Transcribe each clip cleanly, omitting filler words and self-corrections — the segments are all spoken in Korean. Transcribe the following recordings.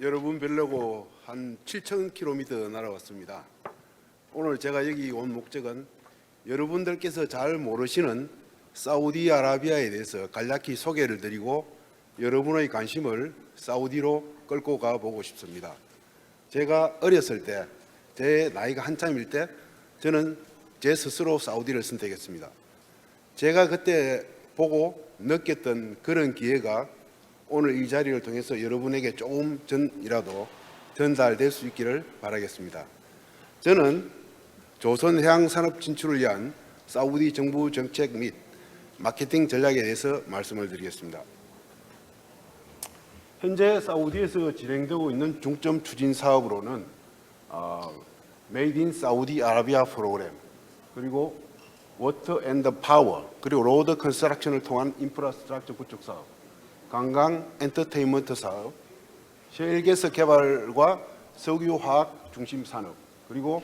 여러분 뵈려고 한 7,000km 날아왔습니다. 오늘 제가 여기 온 목적은 여러분들께서 잘 모르시는 사우디아라비아에 대해서 간략히 소개를 드리고 여러분의 관심을 사우디로 끌고 가보고 싶습니다. 제가 어렸을 때, 제 나이가 한참일 때 저는 제 스스로 사우디를 선택했습니다. 제가 그때 보고 느꼈던 그런 기회가 오늘 이 자리를 통해서 여러분에게 조금 전이라도 전달될 수 있기를 바라겠습니다. 저는 조선해양산업 진출을 위한 사우디 정부 정책 및 마케팅 전략에 대해서 말씀을 드리겠습니다. 현재 사우디에서 진행되고 있는 중점 추진 사업으로는 메이드 인 사우디 아라비아 프로그램, 그리고 워터 앤드 파워, 그리고 로드 컨스트럭션을 통한 인프라스트럭처 구축 사업, 관광 엔터테인먼트 사업, 셰일가스 개발과 석유화학 중심 산업, 그리고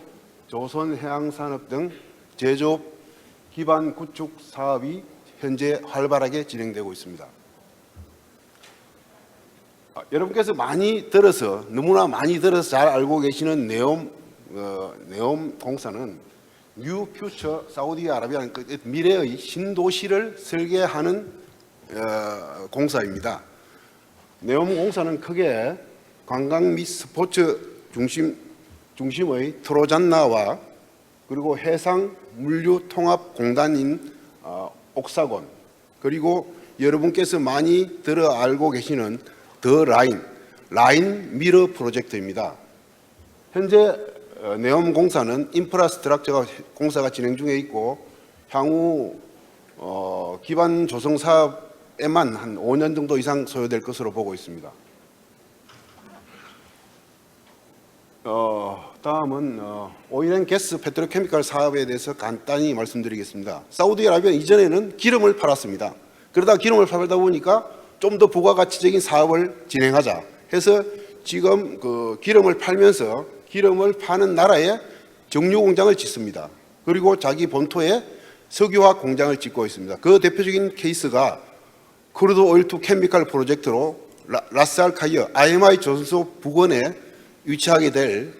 조선해양산업 등 제조업 기반 구축 사업이 현재 활발하게 진행되고 있습니다. 여러분께서 너무나 많이 들어서 잘 알고 계시는 네옴 공사는 뉴 퓨처 사우디아라비아는 미래의 신도시를 설계하는 공사입니다. 네옴 공사는 크게 관광 및 스포츠 중심의 트로잔나와 그리고 해상 물류 통합 공단인 옥사곤, 그리고 여러분께서 많이 들어 알고 계시는 더 라인 미러 프로젝트입니다. 현재 네옴 공사는 인프라스트럭처 공사가 진행 중에 있고 향후 기반 조성 사업에만 한 5년 정도 이상 소요될 것으로 보고 있습니다. 다음은 오일앤가스 페트로케미칼 사업에 대해서 간단히 말씀드리겠습니다. 사우디아라비아 이전에는 기름을 팔았습니다. 그러다 기름을 팔다 보니까 좀 더 부가가치적인 사업을 진행하자 해서 지금 기름을 팔면서 기름을 파는 나라에 정유 공장을 짓습니다. 그리고 자기 본토에 석유화학 공장을 짓고 있습니다. 그 대표적인 케이스가 크루드 오일 투 케미칼 프로젝트로 라스 알 카이어 IMI 조선소 부근에 위치하게 될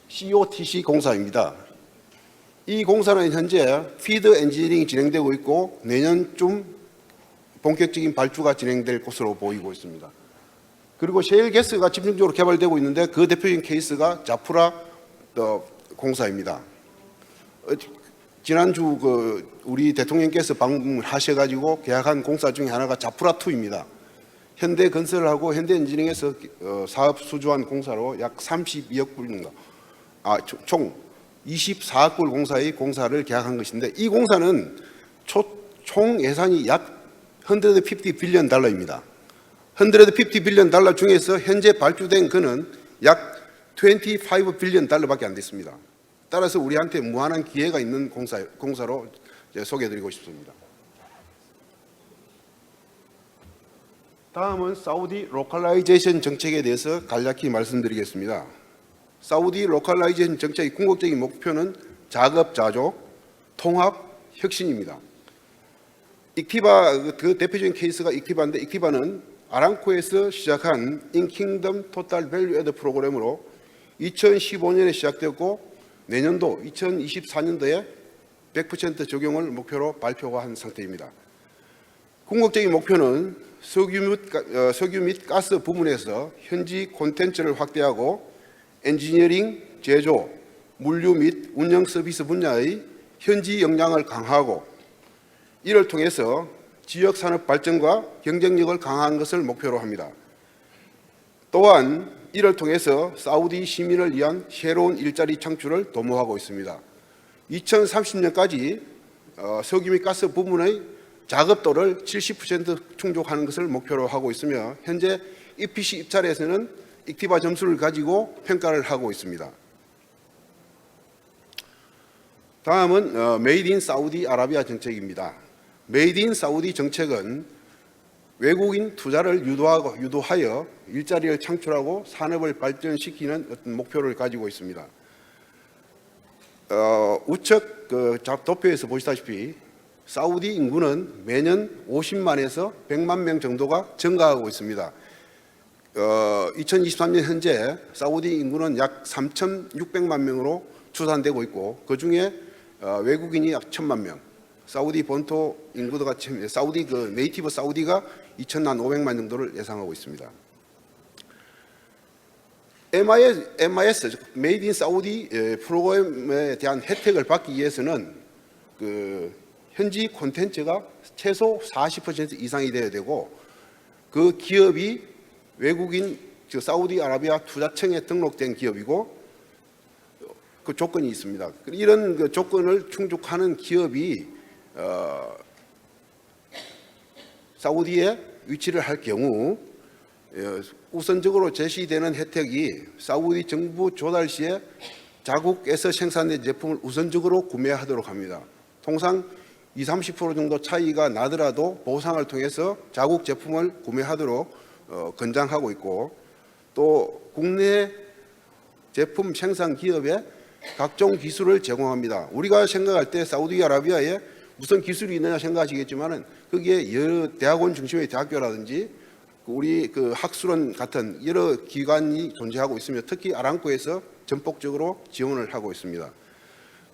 COTC 공사입니다. 이 공사는 현재 피드 엔지니어링이 진행되고 있고 내년쯤 본격적인 발주가 진행될 것으로 보이고 있습니다. 그리고 셰일가스가 집중적으로 개발되고 있는데 그 대표적인 케이스가 자프라 공사입니다. 지난주 우리 대통령께서 방문을 하셔가지고 계약한 공사 중에 하나가 자프라2입니다. 현대건설하고 현대엔지니어링에서 사업 수주한 공사로 약 32억 불인가, 총 24억 불 공사의 공사를 계약한 것인데 이 공사는 총 예산이 약 150 빌리언 달러입니다. 150 빌리언 달러 중에서 현재 발주된 거는 약 25 빌리언 달러밖에 안 됐습니다. 따라서 우리한테 무한한 기회가 있는 공사로 소개해드리고 싶습니다. 다음은 사우디 로컬라이제이션 정책에 대해서 간략히 말씀드리겠습니다. 사우디 로컬라이제이션 정책의 궁극적인 목표는 자급자족, 통합, 혁신입니다. 익티바 그 대표적인 케이스가 익티바인데 익티바는 아람코에서 시작한 인킹덤 토탈 밸류 애드 프로그램으로 2015년에 시작되었고 내년도 2024년도에 100% 적용을 목표로 발표한 상태입니다. 궁극적인 목표는 석유 및 가스 부문에서 현지 콘텐츠를 확대하고 엔지니어링, 제조, 물류 및 운영 서비스 분야의 현지 역량을 강화하고 이를 통해서 지역 산업 발전과 경쟁력을 강화하는 것을 목표로 합니다. 또한 이를 통해서 사우디 시민을 위한 새로운 일자리 창출을 도모하고 있습니다. 2030년까지 석유 및 가스 부문의 작업도를 70% 충족하는 것을 목표로 하고 있으며 현재 EPC 입찰에서는 익티바 점수를 가지고 평가를 하고 있습니다. 다음은 메이드 인 사우디 아라비아 정책입니다. 메이드 인 사우디 정책은 외국인 투자를 유도하여 일자리를 창출하고 산업을 발전시키는 어떤 목표를 가지고 있습니다. 우측 도표에서 보시다시피 사우디 인구는 매년 50만에서 100만 명 정도가 증가하고 있습니다. 2023년 현재 사우디 인구는 약 3,600만 명으로 추산되고 있고, 그중에 외국인이 약 1,000만 명, 사우디 본토 인구가 사우디 네이티브 사우디가 2,500만 정도를 예상하고 있습니다. MIS 메이드 인 사우디 프로그램에 대한 혜택을 받기 위해서는 현지 콘텐츠가 최소 40% 이상이 되어야 되고, 그 기업이 외국인 사우디아라비아 투자청에 등록된 기업이고, 그 조건이 있습니다. 이런 그 조건을 충족하는 기업이 사우디에 위치를 할 경우 우선적으로 제시되는 혜택이 사우디 정부 조달 시에 자국에서 생산된 제품을 우선적으로 구매하도록 합니다. 통상 20~30% 정도 차이가 나더라도 보상을 통해서 자국 제품을 구매하도록 권장하고 있고, 또 국내 제품 생산 기업에 각종 기술을 제공합니다. 우리가 생각할 때 사우디아라비아에 무슨 기술이 있느냐 생각하시겠지만은 거기에 여러 대학원 중심의 대학교라든지 우리 학술원 같은 여러 기관이 존재하고 있으며, 특히 아람코에서 전폭적으로 지원을 하고 있습니다.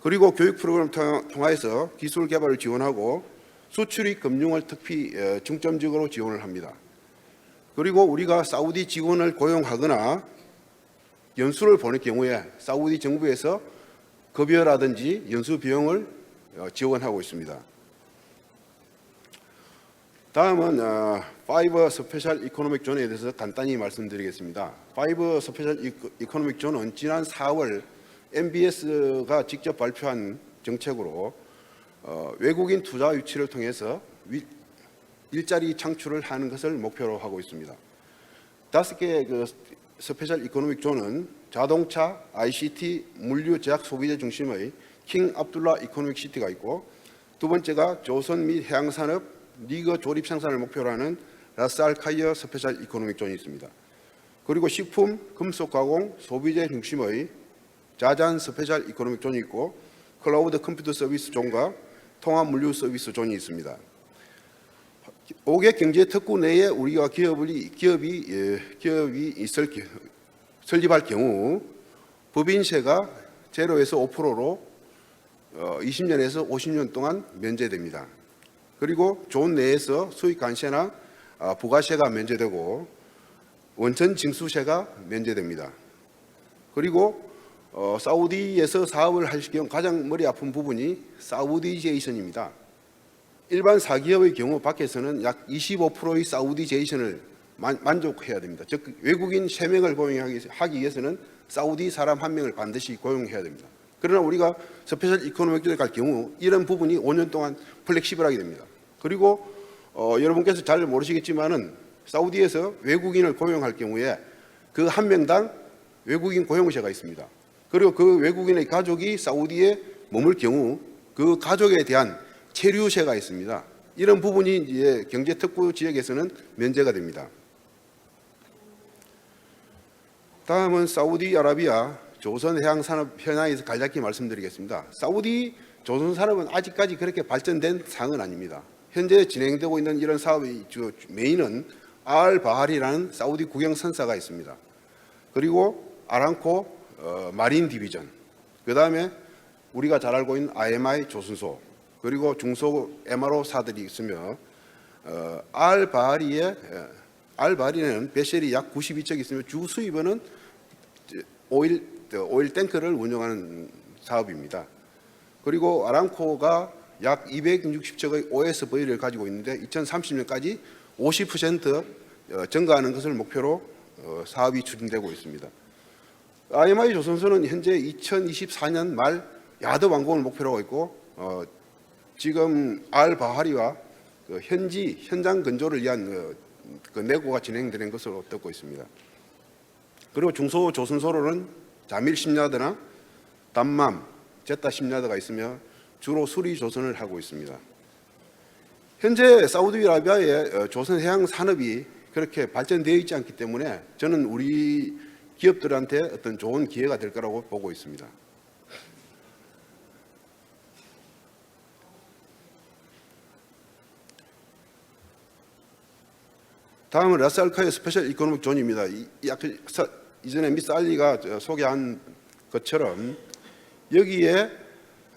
그리고 교육 프로그램을 통해서 기술 개발을 지원하고 수출입 금융을 특히 중점적으로 지원을 합니다. 그리고 우리가 사우디 직원을 고용하거나 연수를 보낼 경우에 사우디 정부에서 급여라든지 연수 비용을 지원하고 있습니다. 다음은 5 스페셜 이코노믹 존에 대해서 간단히 말씀드리겠습니다. 5 스페셜 이코노믹 존은 지난 4월 MBS가 직접 발표한 정책으로 외국인 투자 유치를 통해서 일자리 창출을 하는 것을 목표로 하고 있습니다. 5개의 스페셜 이코노믹 존은 자동차, ICT, 물류, 제약 소비재 중심의 킹 압둘라 이코노믹 시티가 있고, 두 번째가 조선 및 해양산업, 리거 조립 생산을 목표로 하는 라스 알 카이어 스페셜 이코노믹 존이 있습니다. 그리고 식품, 금속 가공, 소비재 중심의 자잔 스페셜 이코노믹 존이 있고, 클라우드 컴퓨터 서비스 존과 통합 물류 서비스 존이 있습니다. 5개 경제 특구 내에 우리가 기업이 설립할 경우 법인세가 제로에서 5%로 20년에서 50년 동안 면제됩니다. 그리고 존 내에서 수익 관세나 부가세가 면제되고 원천 징수세가 면제됩니다. 그리고 사우디에서 사업을 하실 경우 가장 머리 아픈 부분이 사우디제이션입니다. 일반 사기업의 경우 밖에서는 약 25%의 사우디제이션을 만족해야 됩니다. 즉 외국인 3명을 고용하기 위해서는 사우디 사람 1명을 반드시 고용해야 됩니다. 그러나 우리가 스페셜 이코노믹에 갈 경우 이런 부분이 5년 동안 플렉시블하게 됩니다. 그리고 여러분께서 잘 모르시겠지만은 사우디에서 외국인을 고용할 경우에 그 1명당 외국인 고용세가 있습니다. 그리고 그 외국인의 가족이 사우디에 머물 경우 그 가족에 대한 체류세가 있습니다. 이런 부분이 이제 경제특구 지역에서는 면제가 됩니다. 다음은 사우디아라비아 조선해양산업 현황에서 간략히 말씀드리겠습니다. 사우디 조선산업은 아직까지 그렇게 발전된 상황은 아닙니다. 현재 진행되고 있는 이런 사업의 주 메인은 알바할이라는 사우디 국영선사가 있습니다. 그리고 아람코 마린 디비전, 그 다음에 우리가 잘 알고 있는 IMI 조선소, 그리고 중소 MRO사들이 있으며 알바리는 배셀이 약 92척 있으며 주 수입원은 오일 탱크를 운영하는 사업입니다. 그리고 아람코가 약 260척의 OSV를 가지고 있는데 2030년까지 50% 증가하는 것을 목표로 사업이 추진되고 있습니다. IMI 조선소는 현재 2024년 말 야드 완공을 목표로 하고 있고 지금 알바하리와 현장 건조를 위한 내고가 진행되는 것으로 듣고 있습니다. 그리고 중소 조선소로는 자밀 심야드나 담맘, 제타 심야드가 있으며 주로 수리 조선을 하고 있습니다. 현재 사우디아라비아의 조선 해양 산업이 그렇게 발전되어 있지 않기 때문에 저는 우리 기업들한테 어떤 좋은 기회가 될 거라고 보고 있습니다. 다음은 라스알카의 스페셜 이코노믹 존입니다. 이전에 미스 알리가 소개한 것처럼 여기에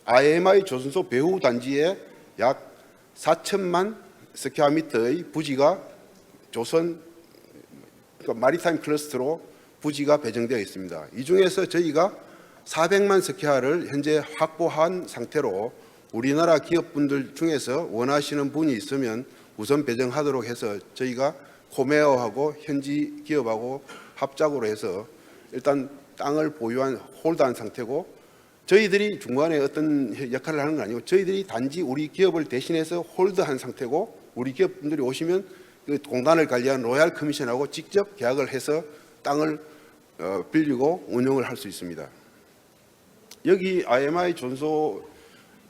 IMI 조선소 배후 단지에 약 4천만 스퀘어미터의 부지가 조선 마리타임 클러스터로 부지가 배정되어 있습니다. 이 중에서 저희가 400만 스퀘어를 현재 확보한 상태로 우리나라 기업분들 중에서 원하시는 분이 있으면 우선 배정하도록 해서 저희가 코메어하고 현지 기업하고 합작으로 해서 일단 땅을 보유한 홀드한 상태고, 저희들이 중간에 어떤 역할을 하는 건 아니고 저희들이 단지 우리 기업을 대신해서 홀드한 상태고, 우리 기업분들이 오시면 그 공단을 관리한 로얄 커미션하고 직접 계약을 해서 땅을 빌리고 운영을 할 수 있습니다. 여기 IMI 존소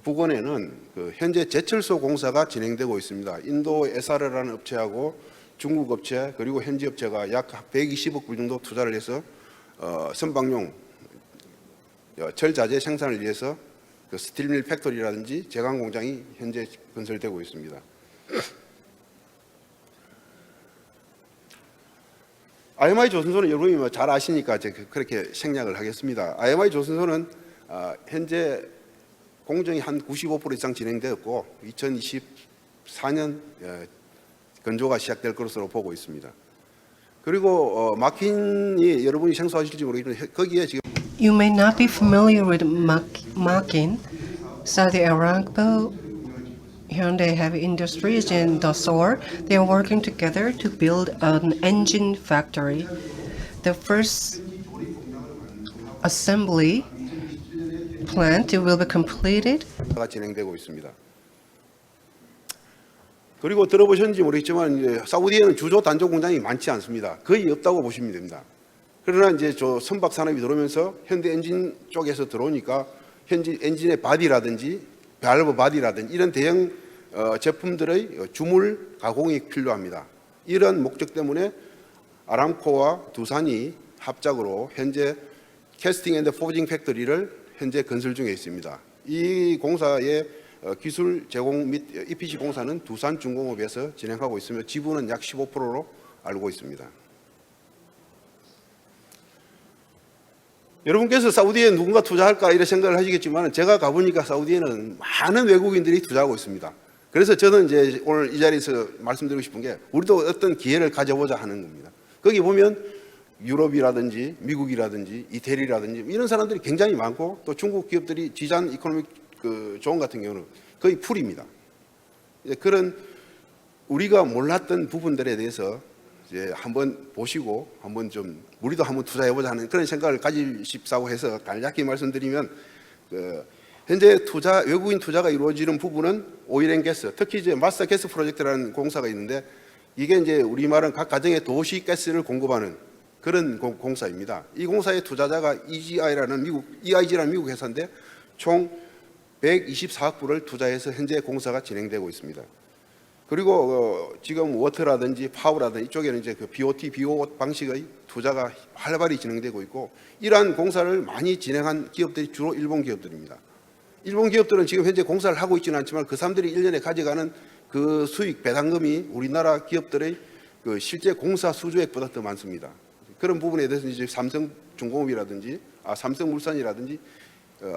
부근에는 현재 제철소 공사가 진행되고 있습니다. 인도 SR라는 업체하고 중국 업체 그리고 현지 업체가 약 120억 불 정도 투자를 해서 선박용 철자재 생산을 위해서 스틸밀 팩토리라든지 제강 공장이 현재 건설되고 있습니다. IMI 조선소는 여러분이 잘 아시니까 제가 그렇게 생략을 하겠습니다. IMI 조선소는 현재 공정이 한 95% 이상 진행되었고 2024년 건조가 시작될 것으로 보고 있습니다. 그리고 마킨이 여러분이 생소하실지 모르겠는데 거기에 지금 You may not be familiar with Makin, Saudi Aramco, Hyundai Heavy Industries, and Dassault. They are working together to build an engine factory. The first assembly plant will be completed. 진행되고 있습니다. 그리고 들어보셨는지 모르겠지만 이제 사우디에는 주조 단조 공장이 많지 않습니다. 거의 없다고 보시면 됩니다. 그러나 이제 저 선박 산업이 들어오면서 현대 엔진 쪽에서 들어오니까 현지 엔진의 바디라든지 밸브 바디라든지 이런 대형 제품들의 주물 가공이 필요합니다. 이런 목적 때문에 아람코와 두산이 합작으로 현재 캐스팅 앤드 포징 팩토리를 현재 건설 중에 있습니다. 이 공사의 기술 제공 및 EPC 공사는 두산중공업에서 진행하고 있으며 지분은 약 15%로 알고 있습니다. 여러분께서 사우디에 누군가 투자할까 이런 생각을 하시겠지만 제가 가보니까 사우디에는 많은 외국인들이 투자하고 있습니다. 그래서 저는 이제 오늘 이 자리에서 말씀드리고 싶은 게 우리도 어떤 기회를 가져보자 하는 겁니다. 거기 보면 유럽이라든지 미국이라든지 이태리라든지 이런 사람들이 굉장히 많고 또 중국 기업들이 지잔 이코노믹 존 같은 경우는 거의 풀입니다. 그런 우리가 몰랐던 부분들에 대해서 이제 한번 보시고 한번 좀 우리도 한번 투자해보자 하는 그런 생각을 가지십사고 해서 간략히 말씀드리면 현재 외국인 투자가 이루어지는 부분은 오일앤가스, 특히 이제 마스터 가스 프로젝트라는 공사가 있는데 이게 이제 우리말은 각 가정에 도시 가스를 공급하는 그런 공사입니다. 이 공사의 투자자가 EIG라는 미국 회사인데 총 124억 불을 투자해서 현재 공사가 진행되고 있습니다. 그리고 지금 워터라든지 파워라든지 이쪽에는 이제 BOT, BO 방식의 투자가 활발히 진행되고 있고 이러한 공사를 많이 진행한 기업들이 주로 일본 기업들입니다. 일본 기업들은 지금 현재 공사를 하고 있지는 않지만 그 사람들이 1년에 가져가는 그 수익 배당금이 우리나라 기업들의 그 실제 공사 수주액보다 더 많습니다. 그런 부분에 대해서 이제 삼성중공업이라든지 삼성물산이라든지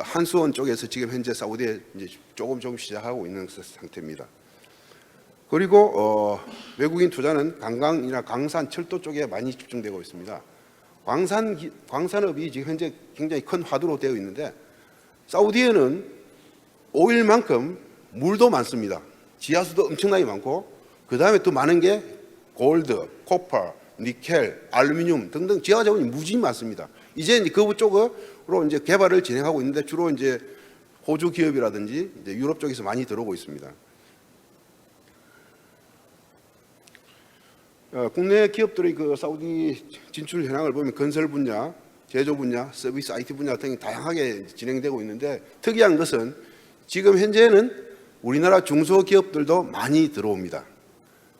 한수원 쪽에서 지금 현재 사우디에 이제 조금 시작하고 있는 상태입니다. 그리고 외국인 투자는 관광이나 강산, 철도 쪽에 많이 집중되고 있습니다. 광산업이 지금 현재 굉장히 큰 화두로 되어 있는데 사우디에는 오일만큼 물도 많습니다. 지하수도 엄청나게 많고 그 다음에 또 많은 게 골드, 코퍼, 니켈, 알루미늄 등등 지하 자원이 무지 많습니다. 이제 그쪽으로 이제 개발을 진행하고 있는데 주로 이제 호주 기업이라든지 이제 유럽 쪽에서 많이 들어오고 있습니다. 국내 기업들의 그 사우디 진출 현황을 보면 건설 분야, 제조 분야, 서비스, IT 분야 등이 다양하게 진행되고 있는데 특이한 것은 지금 현재는 우리나라 중소기업들도 많이 들어옵니다.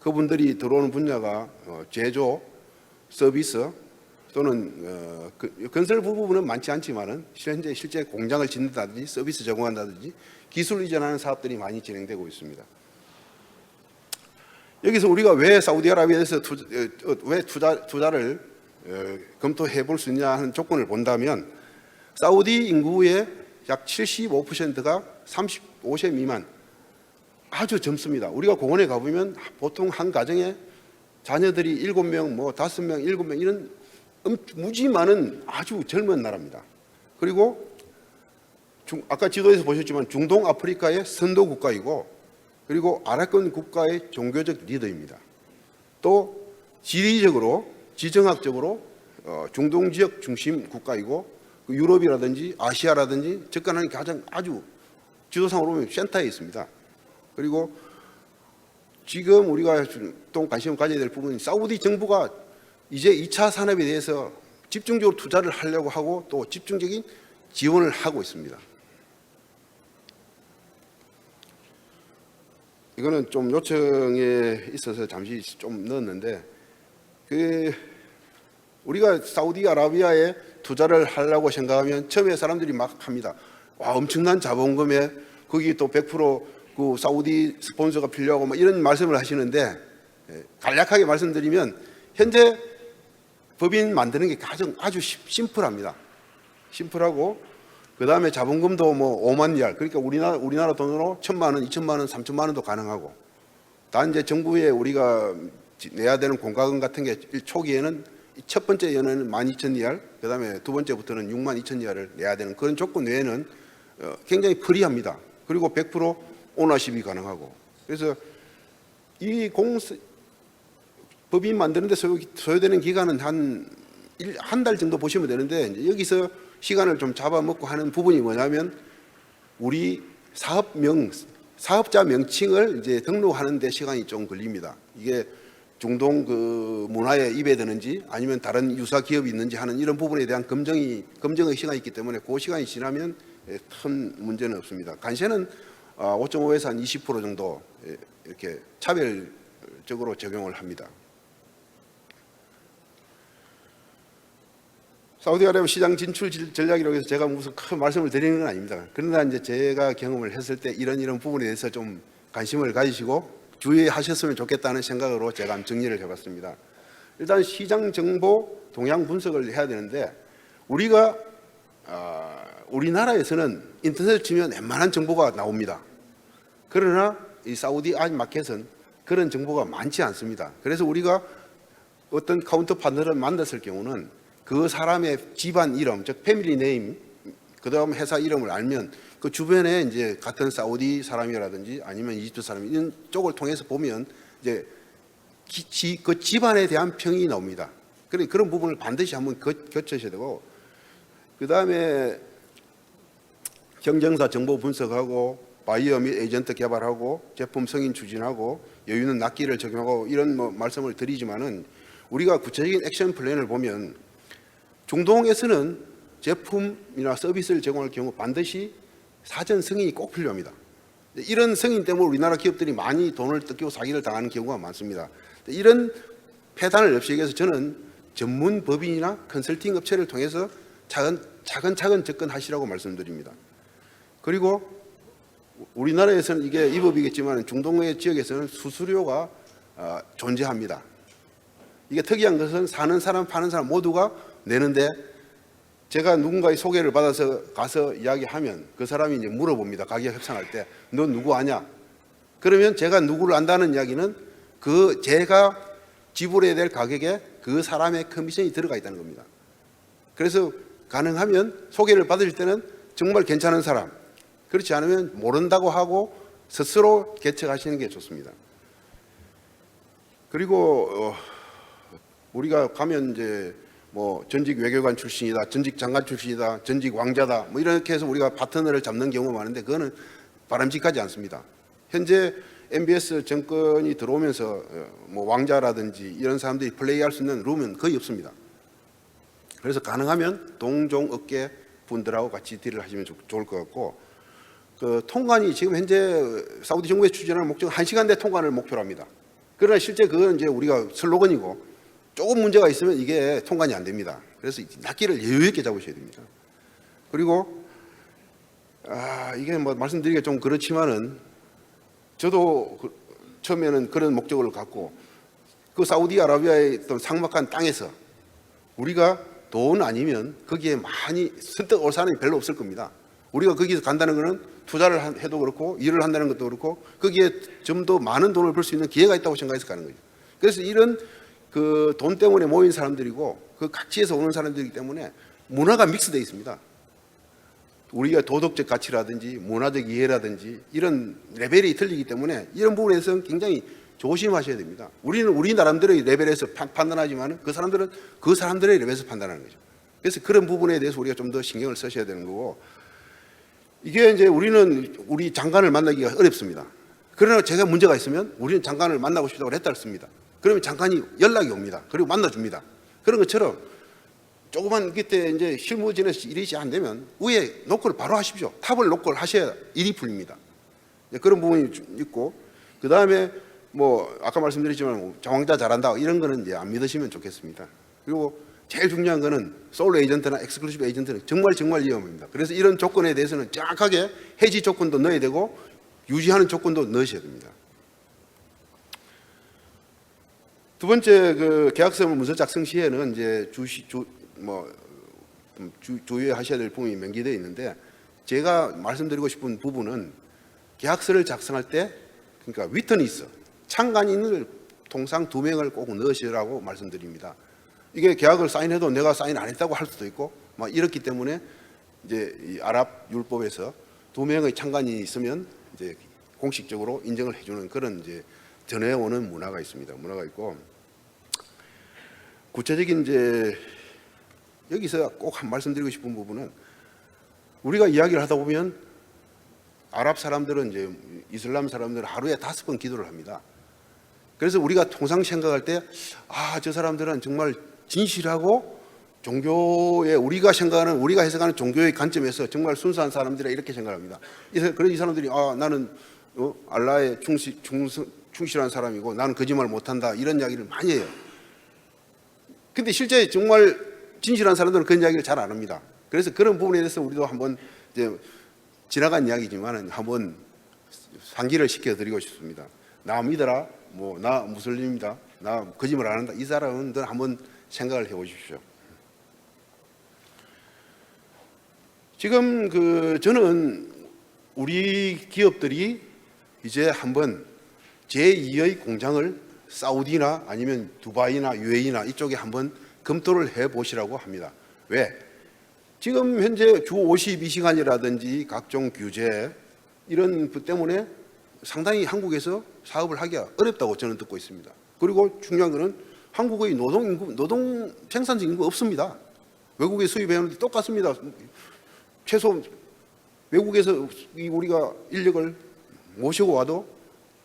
그분들이 들어오는 분야가 제조, 서비스 또는 건설 부분은 많지 않지만은 현재 실제 공장을 짓는다든지 서비스 제공한다든지 기술 이전하는 사업들이 많이 진행되고 있습니다. 여기서 우리가 왜 사우디아라비아에서 투자를 검토해 볼 수 있냐 하는 조건을 본다면 사우디 인구의 약 75%가 35세 미만, 아주 젊습니다. 우리가 공원에 가보면 보통 한 가정에 자녀들이 7명, 뭐 5명, 7명 이런 무지 많은 아주 젊은 나라입니다. 그리고 아까 지도에서 보셨지만 중동 아프리카의 선도 국가이고, 그리고 아랍권 국가의 종교적 리더입니다. 또 지리적으로, 지정학적으로 중동 지역 중심 국가이고, 유럽이라든지 아시아라든지 접근하는 가장 아주 지도상으로 보면 센터에 있습니다. 그리고 지금 우리가 또 관심을 가져야 될 부분은 사우디 정부가 이제 2차 산업에 대해서 집중적으로 투자를 하려고 하고 또 집중적인 지원을 하고 있습니다. 이거는 좀 요청에 있어서 잠시 좀 넣었는데, 우리가 사우디아라비아에 투자를 하려고 생각하면 처음에 사람들이 막 합니다. 와, 엄청난 자본금에 거기 또 100% 사우디 스폰서가 필요하고 뭐 이런 말씀을 하시는데, 간략하게 말씀드리면 현재 법인 만드는 게 아주 심플합니다. 심플하고, 그 다음에 자본금도 뭐 5만 리알, 그러니까 우리나라 돈으로 1,000만 원, 2천만 원, 3천만 원도 가능하고, 단 이제 정부에 우리가 내야 되는 공과금 같은 게 초기에는 첫 번째 연회는 12,000리알, 그 다음에 두 번째부터는 62,000리알을 내야 되는 그런 조건 외에는 굉장히 프리합니다. 그리고 100% 오너십이 가능하고, 그래서 이 법인 만드는데 소요되는 기간은 한 달 정도 보시면 되는데, 이제 여기서 시간을 좀 잡아먹고 하는 부분이 뭐냐면 우리 사업자 명칭을 이제 등록하는 데 시간이 좀 걸립니다. 이게 중동 그 문화에 입에드는지 아니면 다른 유사 기업이 있는지 하는 이런 부분에 대한 검증의 시간이 있기 때문에 그 시간이 지나면 큰 문제는 없습니다. 관세는 5.5에서 한 20% 정도 이렇게 차별적으로 적용을 합니다. 사우디아라비아 시장 진출 전략이라고 해서 제가 무슨 큰 말씀을 드리는 건 아닙니다. 그러나 이제 제가 경험을 했을 때 이런 부분에 대해서 좀 관심을 가지시고 주의하셨으면 좋겠다는 생각으로 제가 정리를 해봤습니다. 일단 시장 정보 동향 분석을 해야 되는데, 우리나라에서는 인터넷을 치면 웬만한 정보가 나옵니다. 그러나 이 사우디 마켓은 그런 정보가 많지 않습니다. 그래서 우리가 어떤 카운터 파트너를 만났을 경우는 그 사람의 집안 이름, 즉 패밀리 네임, 그다음 회사 이름을 알면 그 주변에 이제 같은 사우디 사람이라든지 아니면 이집트 사람 이런 쪽을 통해서 보면 이제 그 집안에 대한 평이 나옵니다. 그런 부분을 반드시 한번 거쳐셔야 되고, 그다음에 경쟁사 정보 분석하고 바이어 및 에이전트 개발하고 제품 승인 추진하고 여유는 납기를 적용하고 이런 말씀을 드리지만은, 우리가 구체적인 액션 플랜을 보면 중동에서는 제품이나 서비스를 제공할 경우 반드시 사전 승인이 꼭 필요합니다. 이런 승인 때문에 우리나라 기업들이 많이 돈을 뜯기고 사기를 당하는 경우가 많습니다. 이런 폐단을 없애기 위해서 저는 전문 법인이나 컨설팅 업체를 통해서 차근차근 접근하시라고 말씀드립니다. 그리고 우리나라에서는 이게 이 법이겠지만 중동의 지역에서는 수수료가 존재합니다. 이게 특이한 것은 사는 사람 파는 사람 모두가 내는데, 제가 누군가의 소개를 받아서 가서 이야기하면 그 사람이 이제 물어봅니다. 가격 협상할 때 너 누구 아냐? 그러면 제가 누구를 안다는 이야기는 제가 지불해야 될 가격에 그 사람의 커미션이 들어가 있다는 겁니다. 그래서 가능하면 소개를 받으실 때는 정말 괜찮은 사람, 그렇지 않으면 모른다고 하고 스스로 개척하시는 게 좋습니다. 그리고 우리가 가면 이제 뭐 전직 외교관 출신이다, 전직 장관 출신이다, 전직 왕자다, 뭐 이렇게 해서 우리가 파트너를 잡는 경우가 많은데 그거는 바람직하지 않습니다. 현재 MBS 정권이 들어오면서 뭐 왕자라든지 이런 사람들이 플레이할 수 있는 룸은 거의 없습니다. 그래서 가능하면 동종 업계 분들하고 같이 딜을 하시면 좋을 것 같고, 그 통관이 지금 현재 사우디 정부에 추진하는 목적은 1시간 내 통관을 목표로 합니다. 그러나 실제 그건 이제 우리가 슬로건이고 조금 문제가 있으면 이게 통관이 안 됩니다. 그래서 낚기를 여유 있게 잡으셔야 됩니다. 그리고 이게 뭐 말씀드리기가 좀 그렇지만은 저도 처음에는 그런 목적을 갖고 그 사우디아라비아의 어떤 삭막한 땅에서 우리가 돈 아니면 거기에 많이 선뜻 올 사람이 별로 없을 겁니다. 우리가 거기서 간다는 것은 투자를 해도 그렇고 일을 한다는 것도 그렇고 거기에 좀 더 많은 돈을 벌 수 있는 기회가 있다고 생각해서 가는 거죠. 그래서 이런 그 돈 때문에 모인 사람들이고 그 각지에서 오는 사람들이기 때문에 문화가 믹스되어 있습니다. 우리가 도덕적 가치라든지 문화적 이해라든지 이런 레벨이 틀리기 때문에 이런 부분에서는 굉장히 조심하셔야 됩니다. 우리는 우리 나름대로의 레벨에서 판단하지만 그 사람들은 그 사람들의 레벨에서 판단하는 거죠. 그래서 그런 부분에 대해서 우리가 좀 더 신경을 쓰셔야 되는 거고, 이게 이제 우리는 우리 장관을 만나기가 어렵습니다. 그러나 제가 문제가 있으면 우리는 장관을 만나고 싶다고 했다 씁니다. 그러면 장관이 연락이 옵니다. 그리고 만나줍니다. 그런 것처럼 조그만 그때 이제 실무진에서 일이 안 되면 위에 노크를 바로 하십시오. 탑을 노크를 하셔야 일이 풀립니다. 그런 부분이 있고, 그 다음에 뭐 아까 말씀드렸지만 정황자 잘한다 이런 거는 이제 안 믿으시면 좋겠습니다. 그리고 제일 중요한 거는 솔로 에이전트나 엑스클루시브 에이전트는 정말 위험합니다. 그래서 이런 조건에 대해서는 정확하게 해지 조건도 넣어야 되고 유지하는 조건도 넣으셔야 됩니다. 두 번째, 그 계약서 문서 작성 시에는 이제 주의하셔야 될 부분이 명기되어 있는데, 제가 말씀드리고 싶은 부분은 계약서를 작성할 때, 그러니까 위트니스, 참관인을 통상 2명을 꼭 넣으시라고 말씀드립니다. 이게 계약을 사인해도 내가 사인 안 했다고 할 수도 있고, 막 이렇기 때문에 이제 이 아랍 율법에서 2명의 참관인이 있으면 이제 공식적으로 인정을 해주는 그런 이제 전해오는 문화가 있습니다. 문화가 있고, 구체적인 이제 여기서 꼭 한 말씀드리고 싶은 부분은, 우리가 이야기를 하다 보면 아랍 사람들은 이제 이슬람 사람들은 하루에 5번 기도를 합니다. 그래서 우리가 통상 생각할 때, 저 사람들은 정말 진실하고 종교에 우리가 생각하는, 우리가 해석하는 종교의 관점에서 정말 순수한 사람들이라 이렇게 생각합니다. 그래서 이 사람들이 나는 알라에 충실한 사람이고 나는 거짓말 못한다 이런 이야기를 많이 해요. 근데 실제 정말 진실한 사람들은 그런 이야기를 잘 안 합니다. 그래서 그런 부분에 대해서 우리도 한번 이제 지나간 이야기지만 한번 상기를 시켜드리고 싶습니다. 나 믿어라, 나 무슬림이다, 나 거짓말 안 한다, 이 사람들 한번 생각을 해보십시오. 지금 저는 우리 기업들이 이제 한번 제2의 공장을 사우디나 아니면 두바이나 UAE나 이쪽에 한번 검토를 해보시라고 합니다. 왜? 지금 현재 주 52시간이라든지 각종 규제 이런 것 때문에 상당히 한국에서 사업을 하기가 어렵다고 저는 듣고 있습니다. 그리고 중요한 것은 한국의 노동 생산적 인구가 없습니다. 외국에 수입해오는데 똑같습니다. 최소 외국에서 우리가 인력을 모시고 와도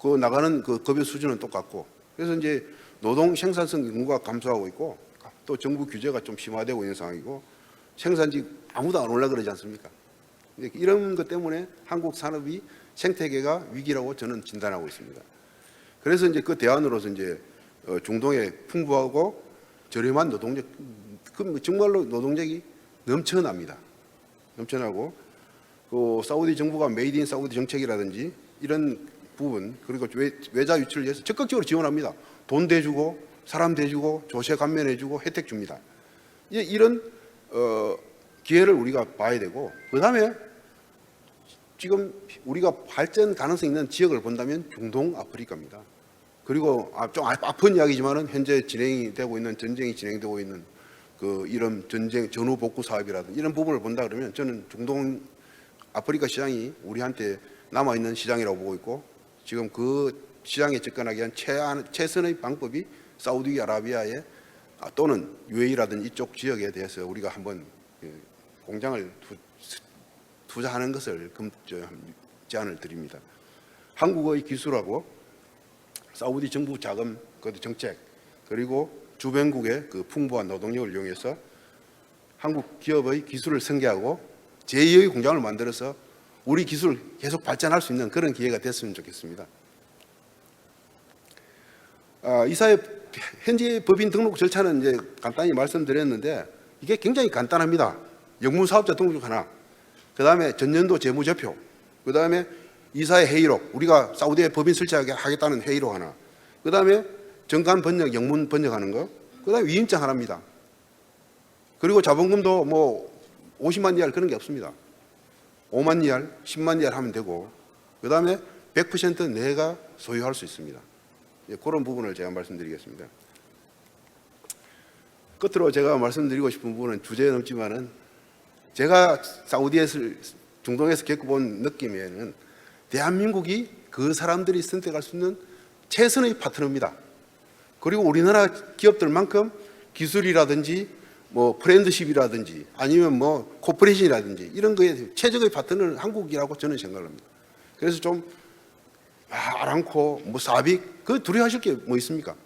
그 나가는 그 급여 수준은 똑같고, 그래서 이제 노동 생산성 인구가 감소하고 있고 또 정부 규제가 좀 심화되고 있는 상황이고 생산직 아무도 안 올라 그러지 않습니까? 이런 것 때문에 한국 산업이 생태계가 위기라고 저는 진단하고 있습니다. 그래서 이제 그 대안으로서 이제 중동에 풍부하고 저렴한 노동력, 정말로 노동력이 넘쳐납니다. 넘쳐나고 그 사우디 정부가 메이드 인 사우디 정책이라든지 이런 부분, 그리고 외자 유치를 위해서 적극적으로 지원합니다. 돈 대주고 사람 대주고 조세 감면해주고 혜택 줍니다. 이런 기회를 우리가 봐야 되고, 그 다음에 지금 우리가 발전 가능성 있는 지역을 본다면 중동 아프리카입니다. 그리고 좀 아픈 이야기지만은 현재 진행이 되고 있는 전쟁이 진행되고 있는 이런 전후 복구 사업이라든지 이런 부분을 본다 그러면 저는 중동 아프리카 시장이 우리한테 남아 있는 시장이라고 보고 있고, 지금 그 시장에 접근하기 위한 최선의 방법이 사우디아라비아에 또는 UAE라든지 이쪽 지역에 대해서 우리가 한번 공장을 투자하는 것을 제안을 드립니다. 한국의 기술하고 사우디 정부 자금, 정책, 그리고 주변국의 그 풍부한 노동력을 이용해서 한국 기업의 기술을 승계하고 제2의 공장을 만들어서 우리 기술 계속 발전할 수 있는 그런 기회가 됐으면 좋겠습니다. 이사회 현재 법인 등록 절차는 이제 간단히 말씀드렸는데 이게 굉장히 간단합니다. 영문사업자 등록 하나, 그 다음에 전년도 재무제표, 그 다음에 이사의 회의록, 우리가 사우디에 법인 설치하겠다는 회의록 하나, 그 다음에 정관 번역, 영문 번역하는 거, 그 다음에 위임장 하나입니다. 그리고 자본금도 뭐 50만 리알 그런 게 없습니다. 5만 리알, 10만 리알 하면 되고, 그 다음에 100% 내가 소유할 수 있습니다. 예, 그런 부분을 제가 말씀드리겠습니다. 끝으로 제가 말씀드리고 싶은 부분은 주제에 넘지만은, 제가 사우디에서, 중동에서 겪어본 느낌에는 대한민국이 그 사람들이 선택할 수 있는 최선의 파트너입니다. 그리고 우리나라 기업들만큼 기술이라든지 뭐 프렌드십이라든지 아니면 뭐 코퍼레이션이라든지 이런 거에 최적의 파트너는 한국이라고 저는 생각합니다. 그래서 좀 아람코, 뭐 사빅, 그 두려워하실 게 뭐 있습니까?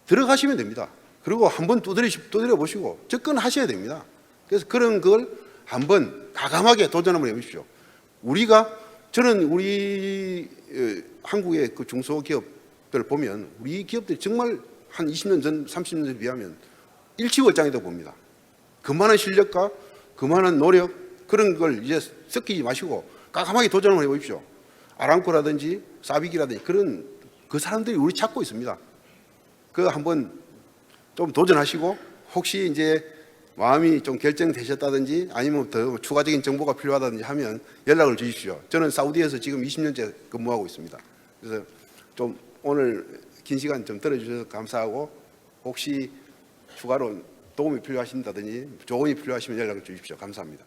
들어가시면 됩니다. 그리고 한번 두드려 보시고 접근하셔야 됩니다. 그래서 그런 걸 한번 과감하게 도전 한번 해보십시오. 저는 우리 한국의 그 중소기업들 보면 우리 기업들이 정말 한 20년 전, 30년 전에 비하면 일치월장이라고 봅니다. 그만한 실력과 그만한 노력, 그런 걸 이제 섞이지 마시고 과감하게 도전을 해보십시오. 아람코라든지 사빅이라든지 그런 그 사람들이 우리 찾고 있습니다. 그 한번 좀 도전하시고, 혹시 이제 마음이 좀 결정되셨다든지 아니면 더 추가적인 정보가 필요하다든지 하면 연락을 주십시오. 저는 사우디에서 지금 20년째 근무하고 있습니다. 그래서 좀 오늘 긴 시간 좀 들어주셔서 감사하고, 혹시 추가로 도움이 필요하신다든지 조언이 필요하시면 연락을 주십시오. 감사합니다.